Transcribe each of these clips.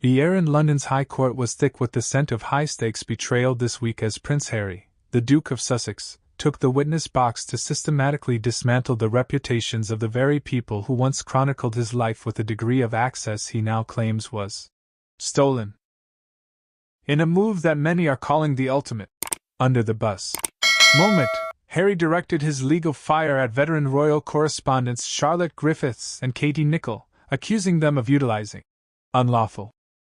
The air in London's High Court was thick with the scent of high-stakes betrayal this week as Prince Harry, the Duke of Sussex, took the witness box to systematically dismantle the reputations of the very people who once chronicled his life with a degree of access he now claims was stolen. In a move that many are calling the ultimate under the bus moment, Harry directed his legal fire at veteran royal correspondents CharlotteGriffiths and Nicholl, accusing them of utilizing unlawful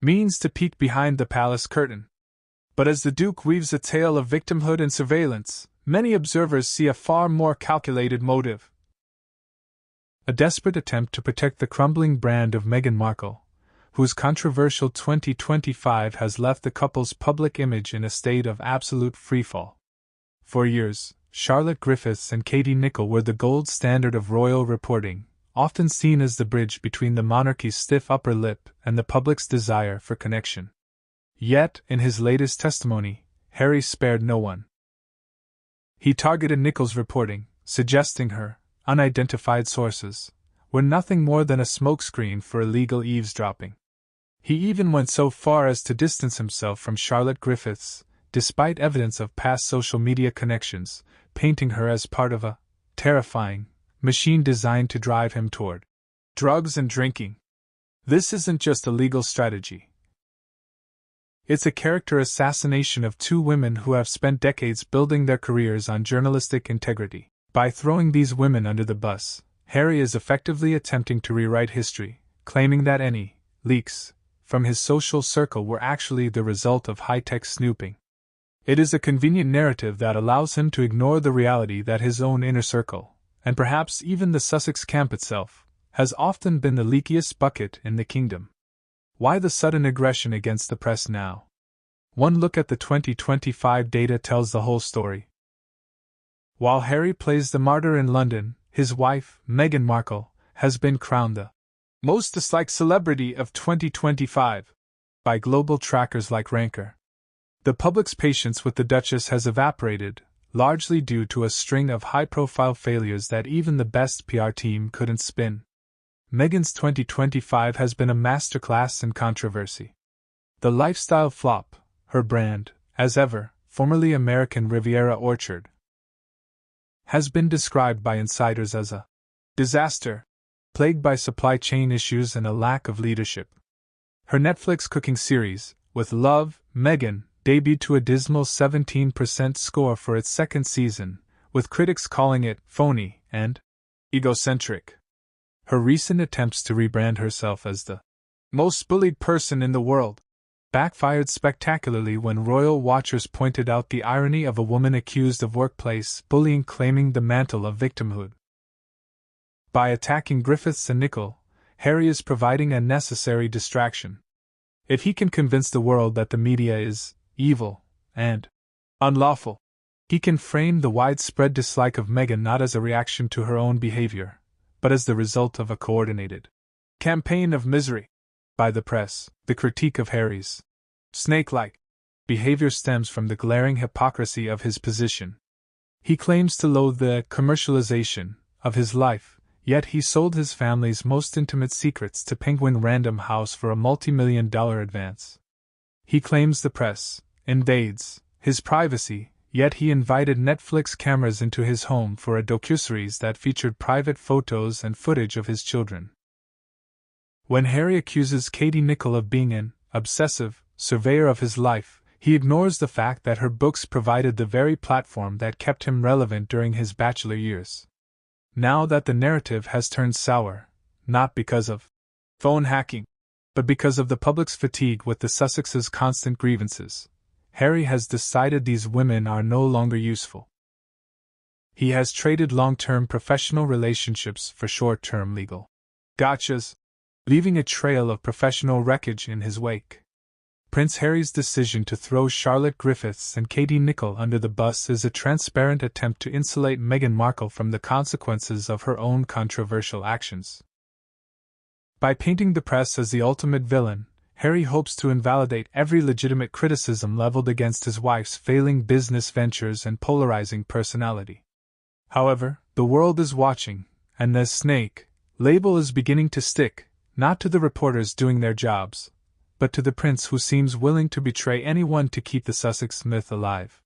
means to peek behind the palace curtain. But as the Duke weaves a tale of victimhood and surveillance, many observers see a far more calculated motive. A desperate attempt to protect the crumbling brand of Meghan Markle, whose controversial 2025 has left the couple's public image in a state of absolute freefall. For years, CharlotteGriffiths and Nicholl were the gold standard of royal reporting, often seen as the bridge between the monarchy's stiff upper lip and the public's desire for connection. Yet, in his latest testimony, Harry spared no one. He targeted Nicholl's reporting, suggesting her unidentified sources were nothing more than a smokescreen for illegal eavesdropping. He even went so far as to distance himself from CharlotteGriffiths, despite evidence of past social media connections, painting her as part of a terrifying machine designed to drive him toward drugs and drinking. This isn't just a legal strategy. It's a character assassination of two women who have spent decades building their careers on journalistic integrity. By throwing these women under the bus, Harry is effectively attempting to rewrite history, claiming that any leaks from his social circle were actually the result of high-tech snooping. It is a convenient narrative that allows him to ignore the reality that his own inner circle, and perhaps even the Sussex camp itself, has often been the leakiest bucket in the kingdom. Why the sudden aggression against the press now? One look at the 2025 data tells the whole story. While Harry plays the martyr in London, his wife, Meghan Markle, has been crowned the most disliked celebrity of 2025 by global trackers like Ranker. The public's patience with the Duchess has evaporated, largely due to a string of high-profile failures that even the best PR team couldn't spin. Meghan's 2025 has been a masterclass in controversy. The lifestyle flop, her brand, as ever, formerly American Riviera Orchard, has been described by insiders as a disaster, plagued by supply chain issues and a lack of leadership. Her Netflix cooking series, With Love, Meghan, debuted to a dismal 17% score for its second season, with critics calling it phony and egocentric. Her recent attempts to rebrand herself as the most bullied person in the world backfired spectacularly when royal watchers pointed out the irony of a woman accused of workplace bullying claiming the mantle of victimhood. By attacking Griffiths and Nicholl, Harry is providing a necessary distraction. If he can convince the world that the media is evil and unlawful, he can frame the widespread dislike of Meghan not as a reaction to her own behavior, but as the result of a coordinated campaign of misery by the press. The critique of Harry's snake-like behavior stems from the glaring hypocrisy of his position. He claims to loathe the commercialization of his life, yet he sold his family's most intimate secrets to Penguin Random House for a multi-million-dollar advance. He claims the press invades his privacy, yet he invited Netflix cameras into his home for a docuseries that featured private photos and footage of his children. When Harry accuses Nicholl of being an obsessive surveyor of his life, he ignores the fact that her books provided the very platform that kept him relevant during his bachelor years. Now that the narrative has turned sour, not because of phone hacking, but because of the public's fatigue with the Sussexes' constant grievances, Harry has decided these women are no longer useful. He has traded long-term professional relationships for short-term legal gotchas, leaving a trail of professional wreckage in his wake. Prince Harry's decision to throw CharlotteGriffiths and Nicholl under the bus is a transparent attempt to insulate Meghan Markle from the consequences of her own controversial actions. By painting the press as the ultimate villain, Harry hopes to invalidate every legitimate criticism leveled against his wife's failing business ventures and polarizing personality. However, the world is watching, and the snake label is beginning to stick, not to the reporters doing their jobs, but to the prince who seems willing to betray anyone to keep the Sussex myth alive.